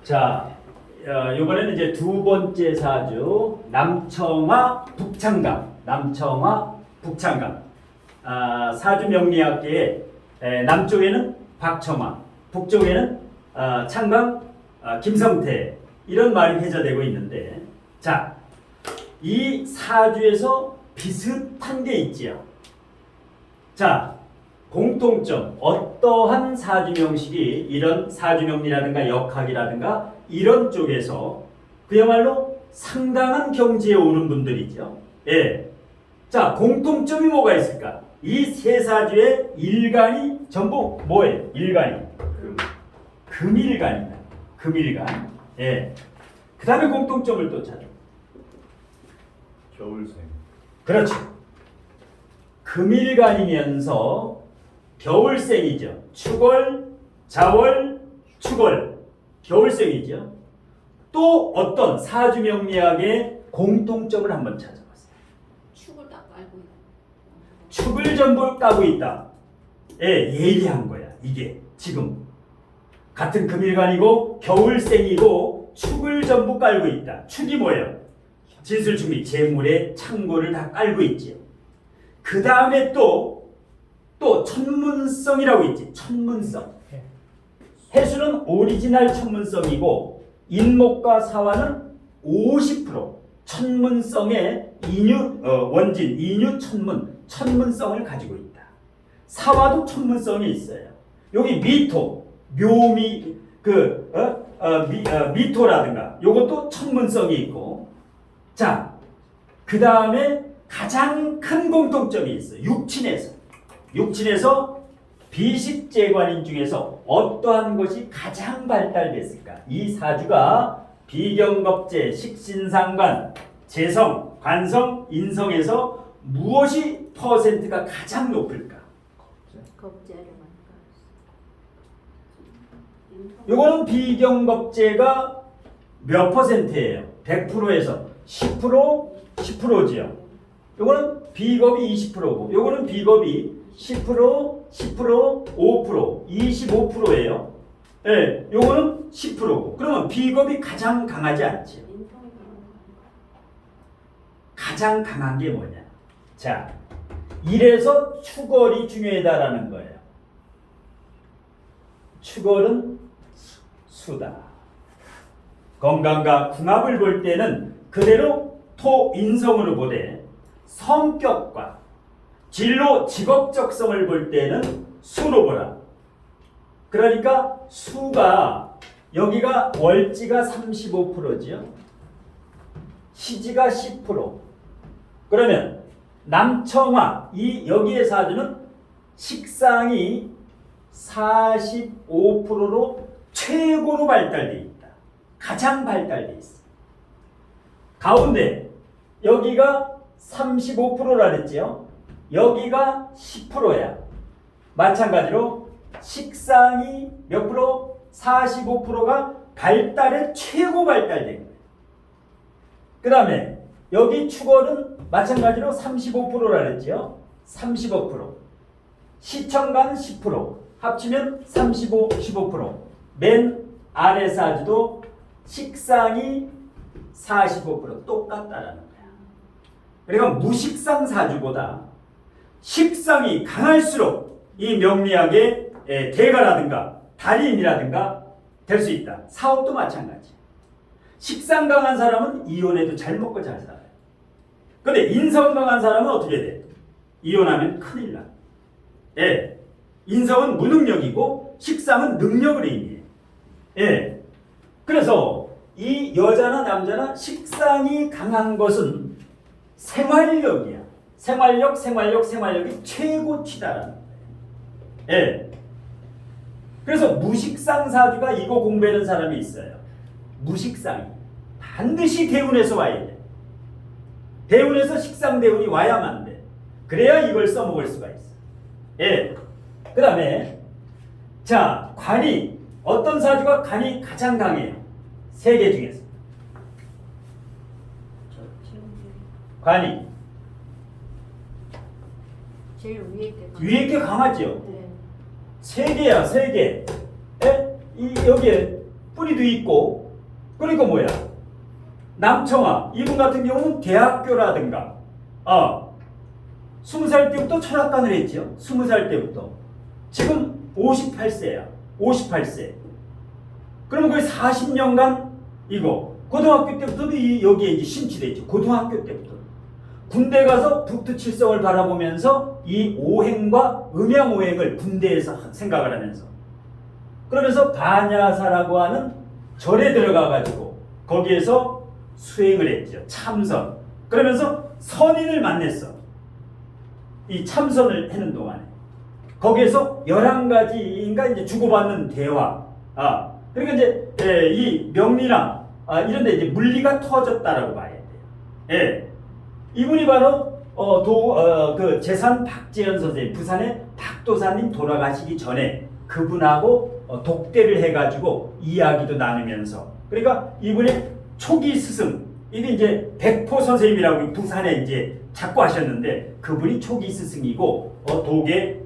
자, 이번에는 이제 두 번째 사주 남청화 북창강. 남청화 북창강. 사주 명리학계에 남쪽에는 박청화, 북쪽에는 창강 김성태 이런 말이 회자되고 있는데, 자, 이 사주에서 비슷한 게 있지요. 자, 공통점, 어떠한 사주명식이 이런 사주명리라든가 역학이라든가 이런 쪽에서 그야말로 상당한 경지에 오른 분들이죠. 예. 자, 공통점이 뭐가 있을까? 이 세 사주의 일간이 전부 뭐예요? 일간이 금일간이다. 금일간. 예. 그 다음에 공통점을 또 찾아. 겨울생. 그렇죠. 금일간이면서 겨울생이죠. 축월, 자월, 축월. 겨울생이죠. 또 어떤 사주명리학의 공통점을 한번 찾아봤어요. 축을 딱 깔고 있다. 축을 전부 까고 있다. 예, 예리한 거야. 이게 지금 같은 금일간이고 겨울생이고 축을 전부 깔고 있다. 축이 뭐예요? 진술충리, 재물의 창고를 다 깔고 있지요. 그 다음에 또 천문성이라고 있지. 천문성. 해수는 오리지널 천문성이고 인목과 사화는 50% 천문성의 원진, 인유 천문성을 가지고 있다. 사화도 천문성이 있어요. 여기 미토, 묘미, 미토라든가 요것도 천문성이 있고, 자, 그 다음에 가장 큰 공통점이 있어요. 육친에서 비식재관인 중에서 어떠한 것이 가장 발달됐을까? 이 사주가 비경겁재, 식신상관, 재성, 관성, 인성에서 무엇이 퍼센트가 가장 높을까? 겁재를 만들었어. 요거는 비경겁재가 몇 퍼센트예요? 100%에서 10%, 10%지요. 요거는 비겁이 20%고, 요거는 비겁이 10%, 5%, 25%예요. 예, 요거는 10%고. 그러면 비겁이 가장 강하지 않지요. 가장 강한 게 뭐냐? 자, 이래서 축월이 중요하다라는 거예요. 축월은 수다. 건강과 궁합을 볼 때는 그대로 토인성으로 보되, 성격과 진로 직업적성을 볼 때는 수로 보라. 그러니까 수가 여기가 월지가 35%지요. 시지가 10%. 그러면 남청화 이 여기의 사주는 식상이 45%로 최고로 발달되어 있다. 가장 발달되어 있어. 가운데 여기가 35%라 그랬지요. 여기가 10%야. 마찬가지로 식상이 몇 프로? 45%가 발달에 최고 발달된 거예요. 그 다음에 여기 축월은 마찬가지로 35%라 그랬지요. 35%. 시청간 10%. 합치면 35, 15%. 맨 아래 사주도 식상이 45% 똑같다라는 거야. 그러니까 무식상 사주보다 식상이 강할수록 이 명리학의 대가라든가 달인이라든가 될 수 있다. 사업도 마찬가지. 식상 강한 사람은 이혼해도 잘 먹고 잘 살아요. 근데 인성 강한 사람은 어떻게 돼? 이혼하면 큰일 나. 예. 인성은 무능력이고 식상은 능력을 의미해. 예. 그래서 이 여자나 남자나 식상이 강한 것은 생활력이야. 생활력이 최고치다라는 거예요. 예. 그래서 무식상 사주가 이거 공부하는 사람이 있어요. 무식상이. 반드시 대운에서 와야 돼. 대운에서 식상 대운이 와야만 돼. 그래야 이걸 써먹을 수가 있어. 예. 그 다음에 자, 관이 어떤 사주가 간이 가장 강해요? 세 개 중에서. 관이 제일 위에 게 강하죠. 네. 세 개야, 세 개. 에? 여기에 학군이도 있고, 그러니까 뭐야? 남청아 이분 같은 경우는 대학교라든가 20살 때부터 철학관을 했죠. 20살 때부터. 지금 58세야. 58세. 그러면 거의 40년간 이거 고등학교 때부터도 여기에 이제 심취돼 있죠. 고등학교 때부터. 군대 가서 북두칠성을 바라보면서 이 오행과 음양오행을 군대에서 생각을 하면서 그러면서 반야사라고 하는 절에 들어가 가지고 거기에서 수행을 했죠. 참선. 그러면서 선인을 만났어. 이 참선을 하는 동안에 거기에서 11가지인가 이제 주고받는 대화. 그러니까 이제 이 명리나 이런 데 이제 물리가 터졌다라고 봐야 돼요. 예. 이분이 바로 그 재산 박재현 선생님, 부산의 박도사님 돌아가시기 전에 그분하고 독대를 해가지고 이야기도 나누면서 그러니까 이분의 초기 스승 이게 이제 백포 선생님이라고 부산에 이제 자꾸 하셨는데 그분이 초기 스승이고 독의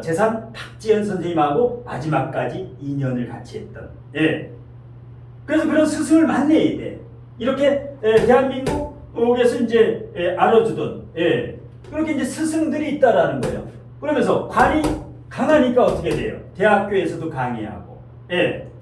재산 박재현 선생님하고 마지막까지 인연을 같이 했던 예. 그래서 그런 스승을 만나야 돼. 이렇게 대한민국에서 이제 알아주던 그렇게 이제 스승들이 있다라는 거예요. 그러면서 관이 강하니까 어떻게 돼요? 대학교에서도 강의하고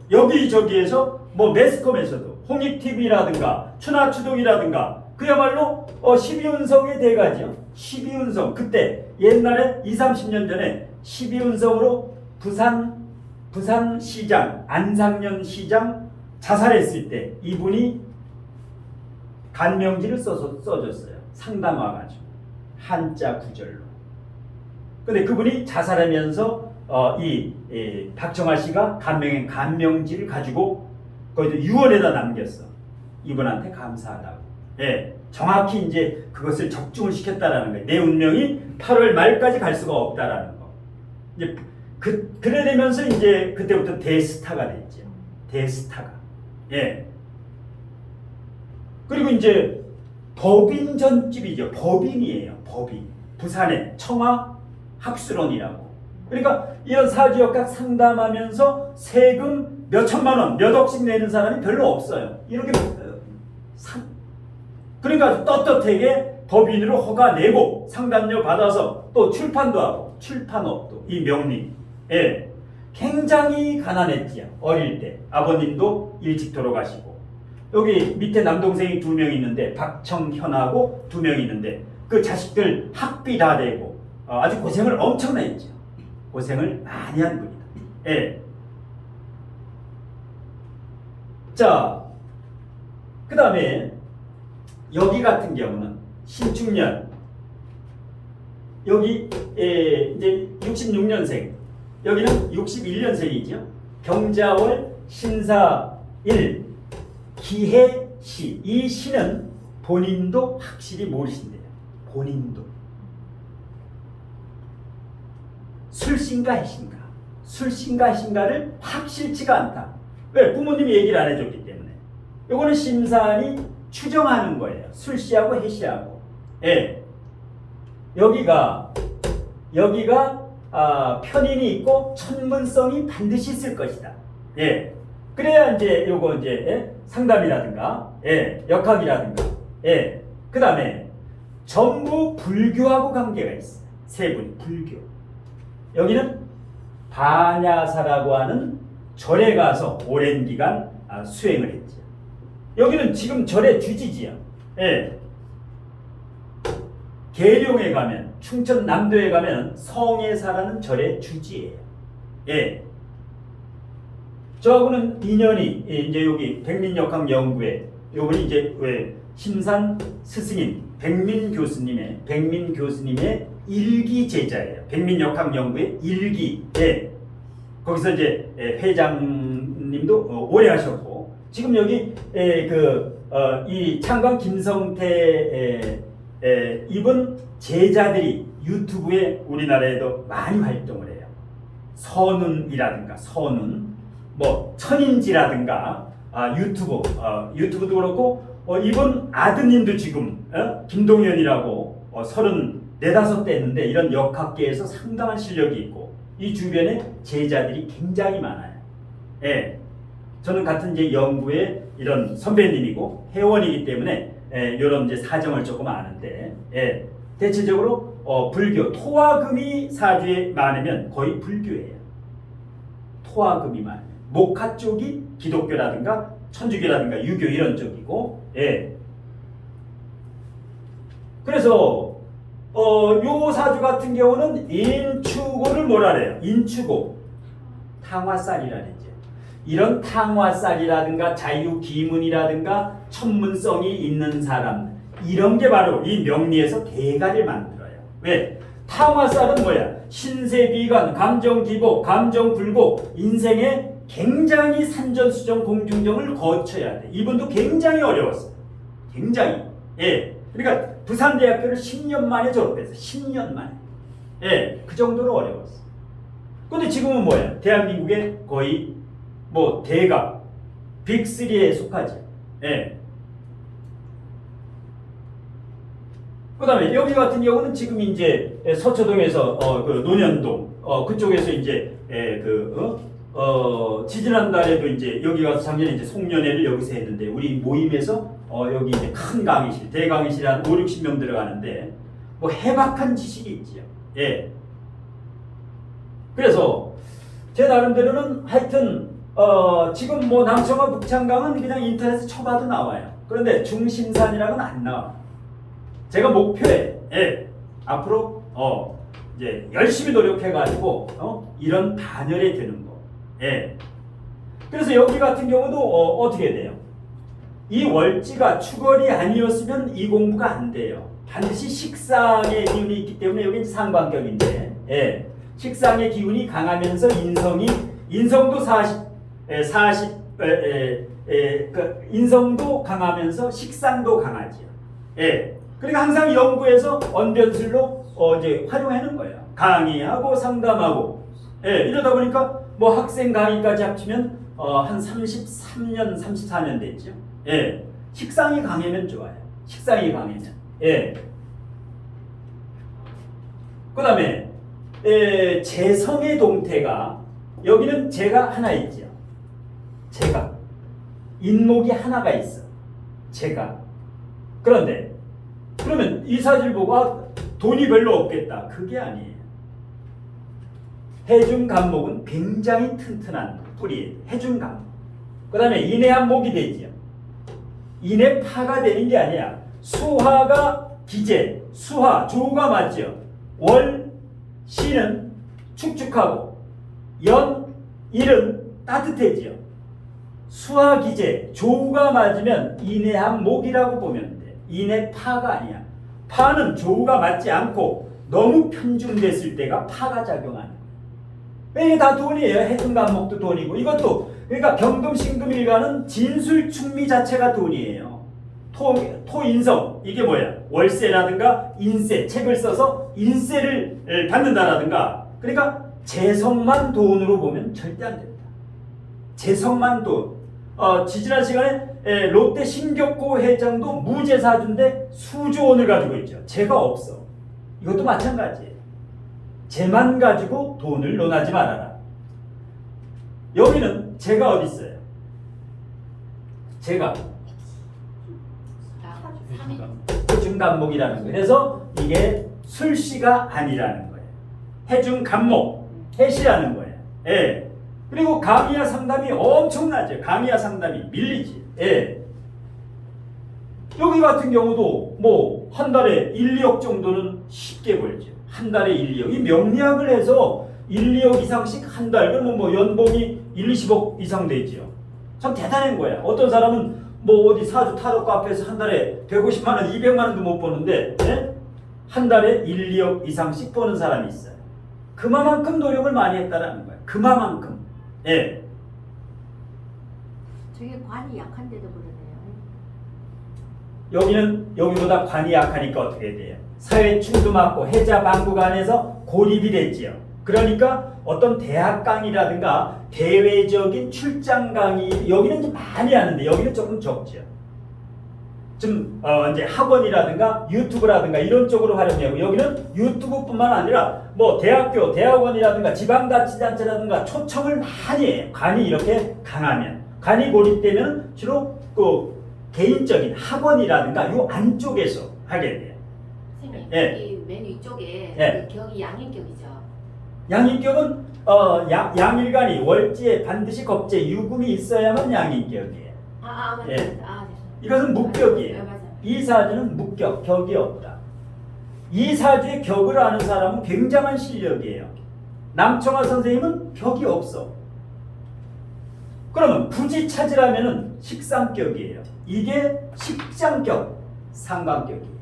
여기저기에서 뭐 매스컴에서도 홍익TV라든가 추나추동이라든가 그야말로 12운성의 대가죠. 12운성 그때 옛날에 20-30년 전에 12운성으로 부산시장 안상년 시장 자살했을 때 이분이 간명지를 써줬어요. 상담 와가지고 한자 구절로. 근데 그분이 자살하면서 이 박정아 씨가 간명지를 가지고 거기서 유언에다 남겼어. 이분한테 감사하다고. 정확히 이제 그것을 적중을 시켰다라는 거예요. 내 운명이 8월 말까지 갈 수가 없다라는 거. 이제 그래 되면서 이제 그때부터 대스타가 됐죠. 대스타가. 그리고 이제 법인 전집이죠. 법인이에요. 법인. 부산의 청아 학술원이라고. 그러니까 이런 사주역학 상담하면서 세금 몇 천만 원, 몇 억씩 내는 사람이 별로 없어요. 이렇게 그러니까 떳떳하게 법인으로 허가 내고 상담료 받아서 또 출판도 하고 출판업도 이 명리. 굉장히 가난했지요. 어릴 때. 아버님도 일찍 돌아가시고. 여기 밑에 남동생이 2명 있는데 박청현하고 2명 있는데 그 자식들 학비 다 내고 아주 고생을 엄청나게 했죠. 고생을 많이 한 분이다. 자, 그 다음에 여기 같은 경우는 신축년 여기 이제 66년생 여기는 61년생이죠. 경자월 신사일 기해시 이 시는 본인도 확실히 모르신대요. 본인도 술신가 해신가 술신가 해신가를 확실치가 않다. 왜? 부모님이 얘기를 안 해줬기 때문에. 요거는 심산이 추정하는 거예요. 술시하고 해시하고. 여기가 편인이 있고 천문성이 반드시 있을 것이다. 그래야 이제 요거 이제 상담이라든가 역학이라든가 그 다음에 전부 불교하고 관계가 있어요. 세 분이 불교. 여기는 반야사라고 하는 절에 가서 오랜 기간 수행을 했죠. 여기는 지금 절의 주지지요. 계룡에 가면 충청 남도에 가면 성애사라는 절의 주지예요. 저하고는 인연이 이제 여기 백민역학 연구회 요번에 이제 왜 심산 스승인 백민 교수님의 일기 제자예요. 백민역학 연구회 일기. 거기서 이제 회장님도 오래 하셨고 지금 여기 이 창광 김성태 이분 제자들이 유튜브에 우리나라에도 많이 활동을 해요. 선운이라든가 뭐 천인지라든가 유튜브도 그렇고 이분 아드님도 지금 김동현이라고 34~5대 했는데 이런 역학계에서 상당한 실력이 있고 이 주변에 제자들이 굉장히 많아요. 저는 같은 이제 연구의 이런 선배님이고 회원이기 때문에 이런 이제 사정을 조금 아는데 대체적으로 불교 토화금이 사주에 많으면 거의 불교예요. 토화금이 많으면 목화 쪽이 기독교라든가 천주교라든가 유교 이런 쪽이고 그래서 요 사주 같은 경우는 인축오를 뭐라 그래요? 인축오 탕화살이라 그러죠. 이런 탕화살이라든가 자유기문이라든가 천문성이 있는 사람 이런 게 바로 이 명리에서 대가를 만들어요. 왜? 탕화살은 뭐야? 신세비관, 감정기복, 감정불복 인생에 굉장히 산전수전 공중정을 거쳐야 돼. 이분도 굉장히 어려웠어요. 굉장히. 그러니까 부산대학교를 10년 만에 졸업했어요. 10년 만에. 그 정도로 어려웠어요. 근데 지금은 뭐야? 대한민국의 거의 뭐 대가 빅3에 속하죠. 그 다음에 여기 같은 경우는 지금 이제 서초동에서 그 논현동 그쪽에서 이제 지지난달에도 이제 여기 가서 작년에 이제 송년회를 여기서 했는데 우리 모임에서 여기 이제 큰 강의실 대강의실에 한 5, 60명 들어가는데 뭐 해박한 지식이 있지요. 그래서 제 나름대로는 하여튼 지금 뭐 남청과 북창강은 그냥 인터넷에 쳐봐도 나와요. 그런데 중심산이라고는 안 나와. 제가 목표에 앞으로 이제 열심히 노력해가지고 이런 반열에 드는 거. 그래서 여기 같은 경우도 어떻게 돼요? 이 월지가 축월이 아니었으면 이 공부가 안 돼요. 반드시 식상의 기운이 있기 때문에 여기 상관격인데 식상의 기운이 강하면서 인성도 인성도 강하면서 식상도 강하지요. 그러니까 항상 연구에서 언변술로 이제 활용하는 거예요. 강의하고 상담하고 이러다 보니까 뭐 학생 강의까지 합치면 한 33년, 34년 됐죠. 식상이 강하면 좋아요. 식상이 강하면. 그 다음에 재성의 동태가 여기는 재가 하나 있죠. 재가 인목이 하나가 있어. 재가. 그런데 그러면 이 사주를 보고 돈이 별로 없겠다. 그게 아니에요. 해중간목은 굉장히 튼튼한 뿌리예요. 해중간목. 그 다음에 인해한목이 되지요. 인해파가 되는 게 아니야. 수화가 기재, 수화, 조가 맞죠. 월, 시는 축축하고 연, 일은 따뜻해지요. 수화, 기재, 조가 맞으면 인해한목이라고 보면 돼. 인해파가 아니야. 파는 조가 맞지 않고 너무 편중됐을 때가 파가 작용하는 거예요. 이게 다 돈이에요. 해중간목도 돈이고 이것도 그러니까 경금신금일가는 진술충미 자체가 돈이에요. 토인성 이게 뭐야? 월세라든가 인세 책을 써서 인세를 받는다라든가 그러니까 재성만 돈으로 보면 절대 안 된다. 재성만 돈. 지지난 시간에 롯데 신격고 회장도 무재사주인데 수조 원을 가지고 있죠. 재가 없어. 이것도 마찬가지예요. 재만 가지고 돈을 논하지 말아라. 여기는 재가 어디 있어요? 재가 해중간목이라는 거예요. 그래서 이게 술씨가 아니라는 거예요. 해중간목, 해시라는 거예요. 그리고 강의와 상담이 엄청나죠. 강의와 상담이 밀리지. 여기 같은 경우도 뭐 한 달에 1, 2억 정도는 쉽게 벌죠. 한 달에 1, 2억. 이 명리학을 해서 1, 2억 이상씩 한 달. 그러면 뭐 연봉이 1, 20억 이상 되지요. 참 대단한 거야. 어떤 사람은 뭐 어디 사주 타로 카페에서 한 달에 150만 원, 200만 원도 못 버는데 한 달에 1, 2억 이상씩 버는 사람이 있어요. 그만큼 노력을 많이 했다라는 거야. 그만큼. 저게 관이 약한데도 그러네요. 여기는 여기보다 관이 약하니까 어떻게 돼요? 사회충도 맞고 해자 방국 안에서 고립이 됐지요. 그러니까 어떤 대학 강의라든가 대외적인 출장 강의 여기는 좀 많이 하는데 여기는 조금 적죠. 좀 이제 학원이라든가 유튜브라든가 이런 쪽으로 활용하고 여기는 유튜브뿐만 아니라 뭐 대학교, 대학원이라든가 지방자치단체라든가 초청을 많이 해요. 관이 이렇게 강하면, 간이 고립되면 주로 그 개인적인 학원이라든가 요 안쪽에서 하게 돼요. 선생님, 예. 여기 맨 위쪽에 예. 그 격이 양인격이죠. 양인격은 양일간이 월지에 반드시 겁재 유금이 있어야만 양인격이에요. 맞습니다. 예. 죄송합니다. 이것은 묵격이에요. 네, 맞아요. 이 사주는 묵격, 격이 없다. 이 사주의 격을 아는 사람은 굉장한 실력이에요. 남청아 선생님은 격이 없어. 그러면 굳이 찾으라면은 식상격이에요. 이게 식장격, 상관격이에요.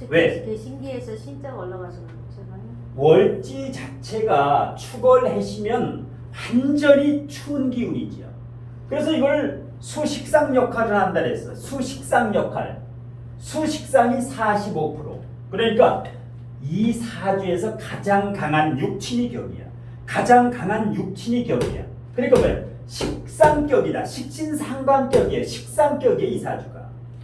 왜? 그 신기해서 신자가 올라가서 그렇잖아요. 월지 자체가 축월해시면 완전히 추운 기운이죠. 그래서 이걸 수식상 역할을 한다 그랬어. 수식상 역할. 수식상이 45%. 그러니까 이 사주에서 가장 강한 육친이 격이야. 가장 강한 육친이 격이야. 그러니까 뭐야? 식상격이다. 식신상관격이에요. 식상격이에요, 이 사주가.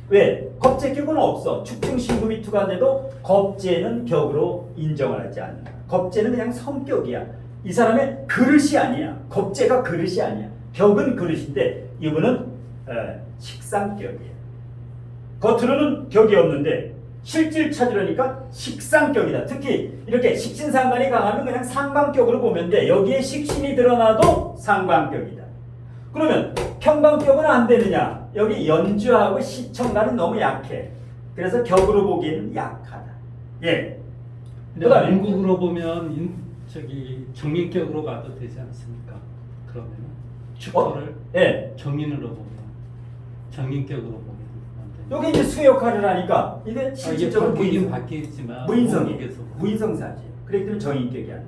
왜? 겁재격은 없어. 축중신금이 투관돼도 겁재는 격으로 인정을 하지 않는다. 겁재는 그냥 성격이야. 이 사람의 그릇이 아니야. 겁재가 그릇이 아니야. 격은 그릇인데 이분은 식상격이에요. 겉으로는 격이 없는데 실질 찾으려니까 식상격이다. 특히 이렇게 식신상관이 강하면 그냥 상관격으로 보면 돼. 여기에 식신이 드러나도 상관격이다. 그러면 평관격은 안 되느냐? 여기 연주하고 시청가는 너무 약해. 그래서 격으로 보기에는 약하다. 예. 근데 그다음에 원국으로 보면 정인격으로 가도 되지 않습니까? 그러면 축토를 예. 정인으로 보면 정인격으로 보면 안 돼요. 여기 이제 수 역할을 하니까 이게 이게 실질적으로 바뀌긴 바뀌겠지만 무인성이 원국에서 무인성사지. 그렇기 때문에 정인격이 아니야.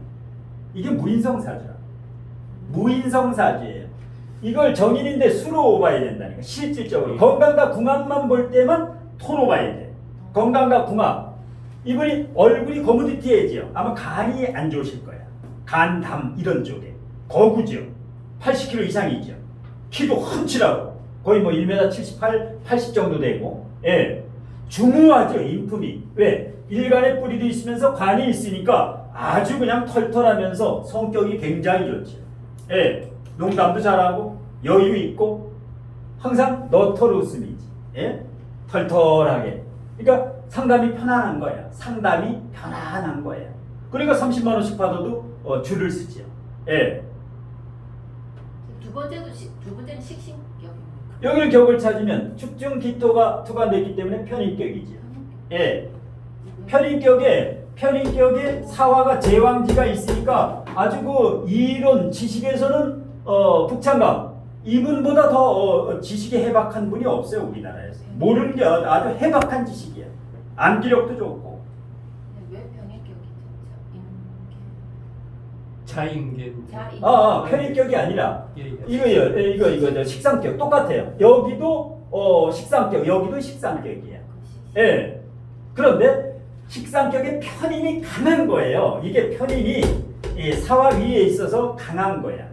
이게 무인성사주야. 무인성사주예요. 이걸 정인인데 수로 봐야 된다니까. 실질적으로 건강과 궁합만 볼 때만 토로 봐야 돼. 건강과 궁합. 이분이 얼굴이 거무디티해지요. 아마 간이 안 좋으실 거야. 간, 담 이런 쪽에 거구죠. 80kg 이상이죠. 키도 훤칠하고 거의 뭐 1m 78, 80 정도 되고, 예, 중후하죠 인품이. 왜? 일간의 뿌리도 있으면서 관이 있으니까 아주 그냥 털털하면서 성격이 굉장히 좋죠. 예, 농담도 잘하고 여유 있고 항상 너털 웃음이지. 예, 털털하게. 그러니까 상담이 편안한 거야. 상담이 편안한 거예요. 그러니까 30만 원씩 받아도 줄을 쓰죠. 예. 두 번째는 식신격입니다. 여기를 격을 찾으면 축중 기토가 투관됐기 때문에 편인격이죠. 예. 편인격에 사화가 제왕지가 있으니까 아주 그 이론 지식에서는 북창감 이분보다 더 지식이 해박한 분이 없어요 우리나라에서. 모르는 게 아주 해박한 지식이야. 암기력도 좋고. 왜 편인격이죠? 자인계 편인격이 아니라 예. 이거 저 식상격 똑같아요. 여기도 식상격, 여기도 식상격이야. 예. 그런데 식상격의 편인이 강한 거예요. 이게 편인이 사화 위에 있어서 강한 거야.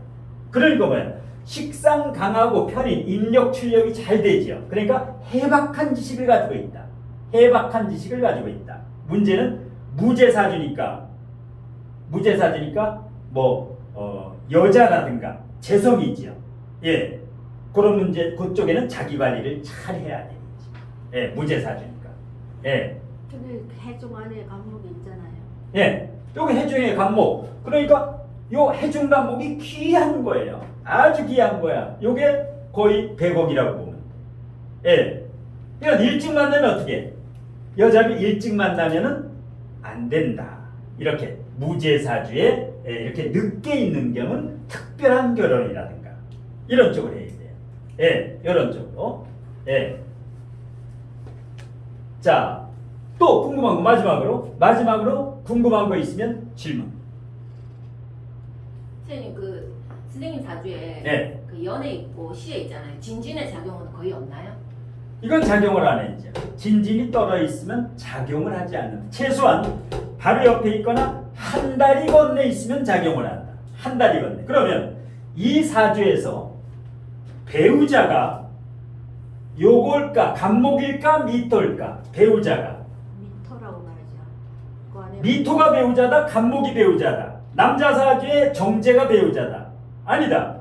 그러니까 뭐야? 식상 강하고 편인, 인력 출력이 잘 되죠. 그러니까 해박한 지식을 가지고 있다. 해박한 지식을 가지고 있다. 문제는 무제사주니까 뭐 여자라든가 재성이죠. 예, 그런 문제 그쪽에는 자기 관리를 잘 해야 되겠지. 예, 무제사주니까. 예. 근데 해종 안에 감목이 있잖아요. 예, 여기 해중의 간목. 그러니까 요 해중 간목이 귀한 거예요. 아주 귀한 거야. 요게 거의 100억이라고 보면 돼. 예. 그러니까 일찍 만나면 어떻게? 여자를 일찍 만나면은 안 된다. 이렇게 무제사주에 이렇게 늦게 있는 경우는 특별한 결혼이라든가 이런 쪽으로 해야 돼요. 예, 이런 쪽으로. 예. 자. 또 궁금한 거 마지막으로 궁금한 거 있으면 질문. 선생님 사주에 네. 그 연에 있고 시에 있잖아요. 진진의 작용은 거의 없나요? 이건 작용을 안 했죠. 진진이 떨어 있으면 작용을 하지 않는다. 최소한 바로 옆에 있거나 한 다리 건네 있으면 작용을 한다. 한 다리 건네. 그러면 이 사주에서 배우자가 요걸까 간목일까 미토일까? 배우자가 미토라고 말하죠. 그 안에 미토가 배우자다, 간목이 배우자다. 남자 사주의 정제가 배우자다. 아니다.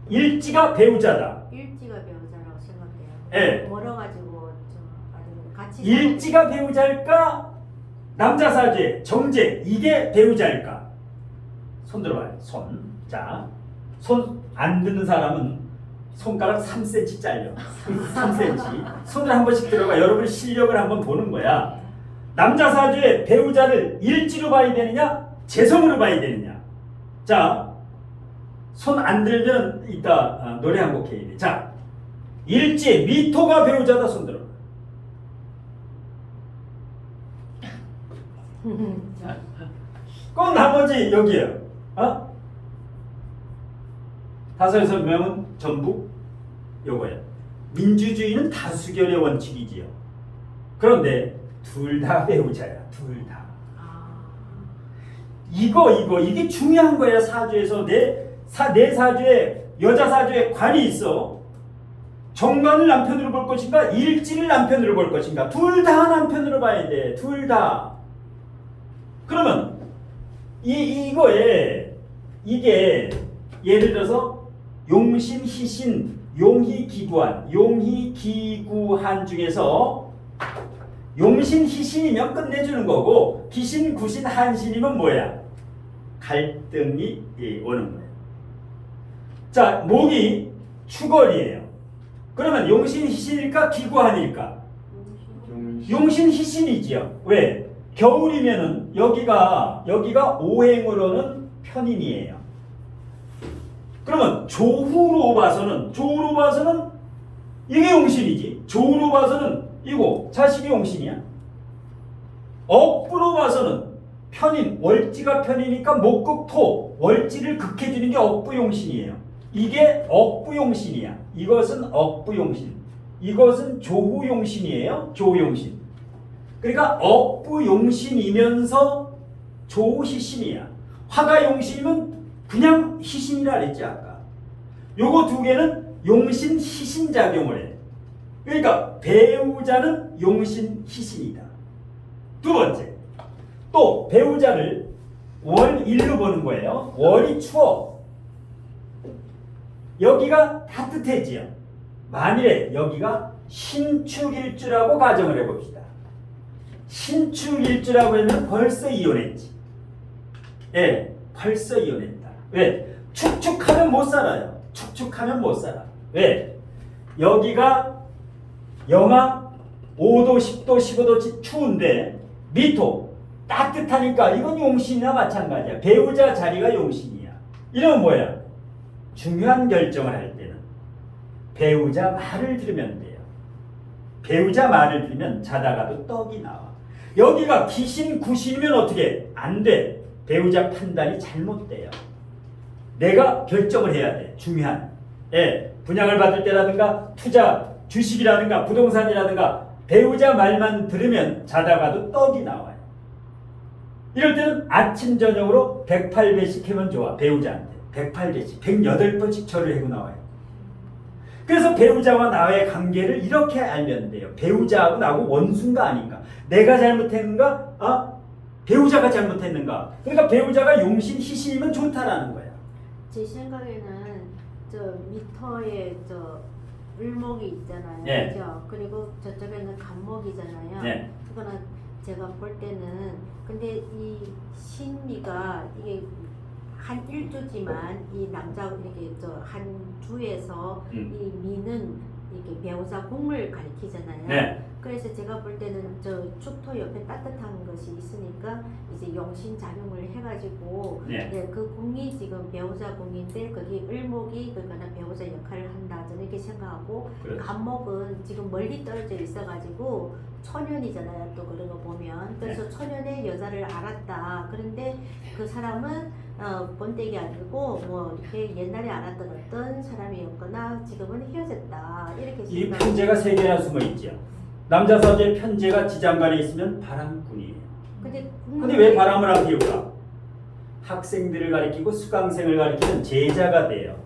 일지가 배우자다. 일지가 배우자라고 생각해요. 예. 멀어가지고 좀 아주 같이 일지가 배우자일까? 남자 사주의 정제 이게 배우자일까? 손 들어봐요. 손. 자, 손 안 드는 사람은 손가락 3cm 잘려. 3cm. 손을 한 번씩 들어가. 여러분 실력을 한번 보는 거야. 남자 사주의 배우자를 일지로 봐야 되느냐? 재성으로 봐야 되느냐? 자, 손 안 들면 이따 노래 한 곡 해야 돼. 자, 일지 미토가 배우자다. 손 들어. 꼭 나머지 여기에요. 어? 5-6명은 전부 요거야. 민주주의는 다수결의 원칙이지요. 그런데 둘 다 배우자야. 둘 다. 이게 중요한 거야. 사주에서 내 사주에 여자 사주에 관이 있어. 정관을 남편으로 볼 것인가 일지를 남편으로 볼 것인가 둘 다 남편으로 봐야 돼. 둘 다. 그러면 이게 예를 들어서 용신, 희신, 용희기구한, 용희기구한 중에서 용신, 희신이면 끝내주는 거고 기신, 구신, 한신이면 뭐야? 갈등이 오는 거예요. 자, 목이 축월이에요. 그러면 용신, 희신일까? 기구한일까? 용신, 희신이지요. 왜? 겨울이면은 여기가 오행으로는 편인이에요. 그러면 조후로 봐서는 이게 용신이지. 조후로 봐서는 이거 자식이 용신이야. 억부로 봐서는 편인, 월지가 편이니까 목극토, 월지를 극해주는 게 억부용신이에요. 이게 억부용신이야. 이것은 억부용신. 이것은 조후용신이에요. 조후용신. 그러니까 억부용신이면서 조희신이야. 화가용신이면 그냥 희신이라 그랬지 아까. 요거 두 개는 용신 희신 작용을 해. 그러니까 배우자는 용신 희신이다. 두 번째, 또 배우자를 월일로 보는 거예요. 월이 추워. 여기가 따뜻해지요. 만일에 여기가 신축일주라고 가정을 해봅시다. 신축일주라고 하면 벌써 이혼했지. 예, 벌써 이혼했다. 왜? 축축하면 못 살아요. 축축하면 못 살아. 왜? 여기가 영하 5도, 10도, 15도 추운데 미토 따뜻하니까 이건 용신이나 마찬가지야. 배우자 자리가 용신이야. 이러면 뭐야? 중요한 결정을 할 때는 배우자 말을 들으면 돼요. 배우자 말을 들으면 자다가도 떡이 나와. 여기가 기신, 구신이면 어떻게? 안 돼. 배우자 판단이 잘못돼요. 내가 결정을 해야 돼. 중요한. 예, 분양을 받을 때라든가 투자, 주식이라든가 부동산이라든가 배우자 말만 들으면 자다가도 떡이 나와요. 이럴 때는 아침 저녁으로 108배씩 하면 좋아. 배우자한테 108배씩 108번씩 절을 하고 나와요. 그래서 배우자와 나의 관계를 이렇게 알면 돼요. 배우자하고 나하고 원수인가 아닌가. 내가 잘못했는가? 배우자가 잘못했는가. 그러니까 배우자가 용신 희신이면 좋다라는 거야. 제 생각에는 저 미터에 저 을목이 있잖아요. 네. 그죠? 그리고 저쪽에는 간목이잖아요. 네. 그거는 제가 볼 때는 근데 이 신미가 이게 한 일주지만 이 남자 이렇게 저 한 주에서 이 미는 이렇게 배우자 공을 가리키잖아요. 네. 그래서 제가 볼 때는 저 축토 옆에 따뜻한 것이 있으니까 이제 용신 작용을 해가지고 네. 네, 그 공이 지금 배우자 공인데 거기 을목이 그거나 배우자 역할을 한다 저는 이렇게 생각하고 그렇죠. 간목은 지금 멀리 떨어져 있어가지고 초년이잖아요. 또 그런 거 보면 그래서 네. 초년의 여자를 알았다. 그런데 그 사람은 번데기 아니고 뭐 이렇게 옛날에 알았던 어떤 사람이었거나 지금은 헤어졌다 이렇게 이 생각. 편제가 세 개나 숨어 있죠. 남자 사주의 편제가 지장간에 있으면 바람꾼이에요. 근데 왜 바람을 안 피울까? 학생들을 가리키고 수강생을 가리키는 제자가 돼요.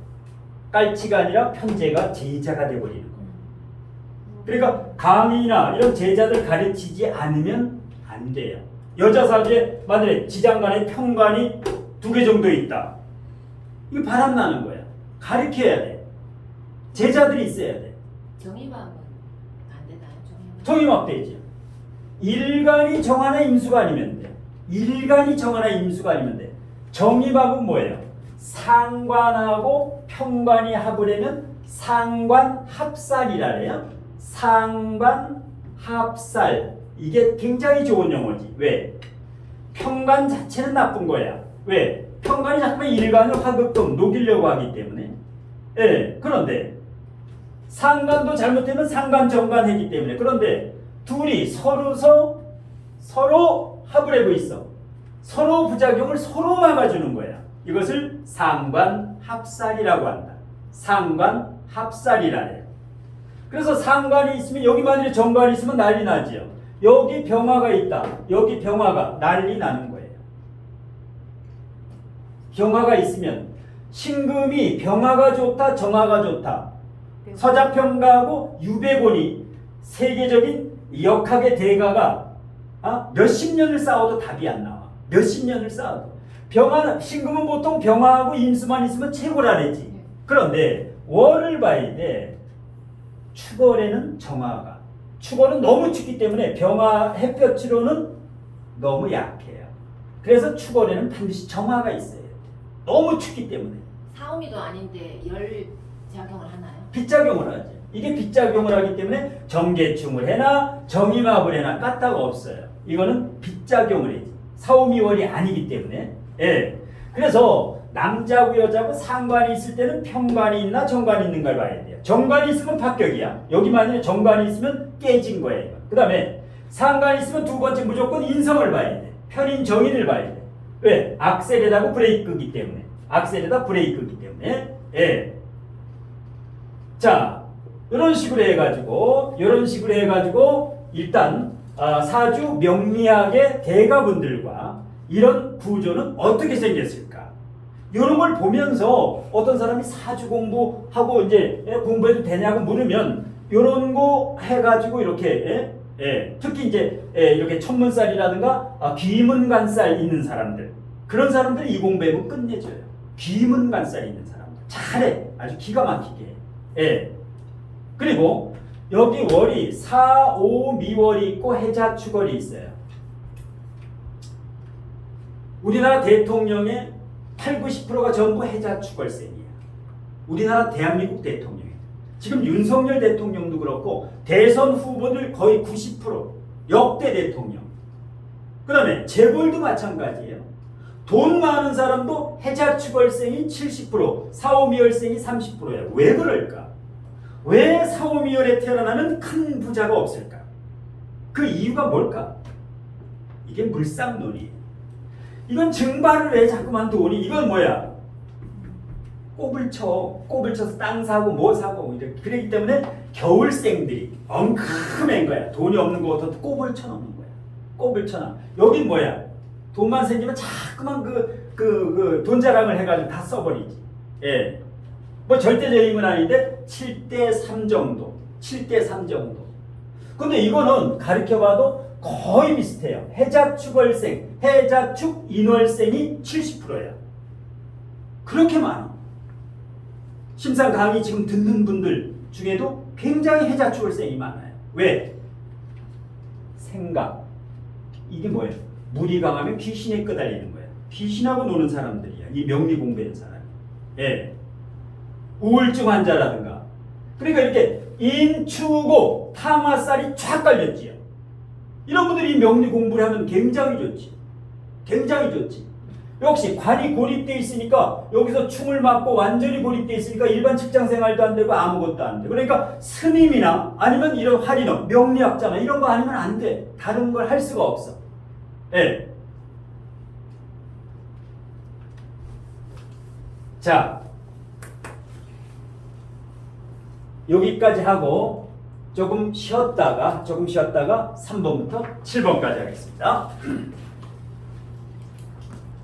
깔치가 아니라 편제가 제자가 돼버리는 거예요. 그러니까 강의나 이런 제자들 가르치지 않으면 안 돼요. 여자 사주에 만약에 지장간에 편관이 2개 정도 있다. 이거 바람 나는 거야. 가르쳐야 돼. 제자들이 있어야 돼. 정의밥은 안 되나요? 정의밥. 정의밥 되지. 일간이 정하나 임수가 아니면 돼. 일간이 정하나 임수가 아니면 돼. 정의밥은 뭐예요? 상관하고 평관이 합을 하면 상관합살이라래요. 상관합살. 이게 굉장히 좋은 용어지. 왜? 평관 자체는 나쁜 거야. 왜? 평관이 자꾸만 일간을 화급금 녹이려고 하기 때문에. 예. 그런데 상관도 잘못되면 상관 정관하기 때문에. 그런데 둘이 서로 합을 하고 있어. 서로 부작용을 서로 막아주는 거야. 이것을 상관합살이라고 한다. 상관합살이라네. 그래서 상관이 있으면 여기 만약에 정관이 있으면 난리 나지요. 여기 병화가 있다. 여기 병화가 난리 나는 거예요. 병화가 있으면 신금이 병화가 좋다, 정화가 좋다. 서자평가하고 유배곤이 세계적인 역학의 대가가 몇십 년을 싸워도 답이 안 나와. 몇십 년을 싸워도. 병화는, 신금은 보통 병화하고 임수만 있으면 최고라래지. 그런데 월을 봐야 돼. 축월에는 정화가. 축월은 너무 춥기 때문에 병화 햇볕으로는 너무 약해요. 그래서 축월에는 반드시 정화가 있어요. 너무 춥기 때문에. 사오미도 아닌데 열 작용을 하나요? 빗작용을 하지. 이게 빗작용을 하기 때문에 정계충을 해나 정임합을 해나 까딱 없어요. 이거는 빗작용을 해지. 사오미월이 아니기 때문에. 예. 그래서 남자고 여자고 상관이 있을 때는 평관이 있나 정관이 있는 걸 봐야 돼요. 정관이 있으면 합격이야. 여기 만약에 정관이 있으면 깨진 거예요. 그 다음에 상관이 있으면 두 번째 무조건 인성을 봐야 돼. 편인 정인을 봐야 돼. 왜? 악셀에다가 브레이크이기 때문에. 악셀에다 브레이크이기 때문에. 예. 자, 이런 식으로 해가지고 일단 사주 명리학의 대가분들과 이런 구조는 어떻게 생겼을까? 이런 걸 보면서 어떤 사람이 사주 공부하고 이제 공부해도 되냐고 물으면 이런 거 해가지고 이렇게 특히 이제 이렇게 천문살이라든가 귀문관살 있는 사람들, 그런 사람들이 이 공부해보면 끝내줘요. 귀문관살 있는 사람들 잘해. 아주 기가 막히게. 그리고 여기 월이 사, 오, 미월이 있고 해자, 축월이 있어요. 우리나라 대통령의 80~90%가 전부 해자, 축월생이야. 우리나라 대한민국 대통령이. 지금 윤석열 대통령도 그렇고 대선 후보들 거의 90% 역대 대통령. 그 다음에 재벌도 마찬가지예요. 돈 많은 사람도 해자, 축월생이 70%, 사오미월생이 30%예요. 왜 그럴까? 왜 사오미월에 태어나는 큰 부자가 없을까? 그 이유가 뭘까? 이게 물상론이에요. 이건 증발을 해 자꾸만 돈이. 이건 뭐야? 꼽을 쳐서 땅 사고 뭐 사고 이렇게. 그렇기 때문에 겨울생들이 엉큼한 거야. 돈이 없는 것부터 꼽을 쳐놓는 거야. 꼽을 쳐놔. 여긴 뭐야? 돈만 생기면 자꾸만 그 돈 자랑을 해가지고 다 써버리지. 예. 뭐 절대적인 건 아닌데 7대3 정도. 7대3 정도. 근데 이거는 가르쳐봐도 거의 비슷해요. 해자축월생, 해자축 인월생이 70%예요. 그렇게 많아. 심상 강의 지금 듣는 분들 중에도 굉장히 해자축월생이 많아요. 왜? 생각. 이게 뭐예요? 물이 강하면 귀신에 끄달리는 거예요. 귀신하고 노는 사람들이야. 이 명리 공부하는 사람이. 예. 우울증 환자라든가. 그러니까 이렇게 인추고 탐화살이 쫙 깔렸지요. 이런 분들이 명리 공부를 하면 굉장히 좋지. 굉장히 좋지. 역시 관이 고립되어 있으니까 여기서 충을 맞고 완전히 고립되어 있으니까 일반 직장 생활도 안 되고 아무것도 안 돼. 그러니까 스님이나 아니면 이런 할인업, 명리학자나 이런 거 아니면 안 돼. 다른 걸 할 수가 없어. 예. 자, 여기까지 하고 조금 쉬었다가 3번부터 7번까지 하겠습니다.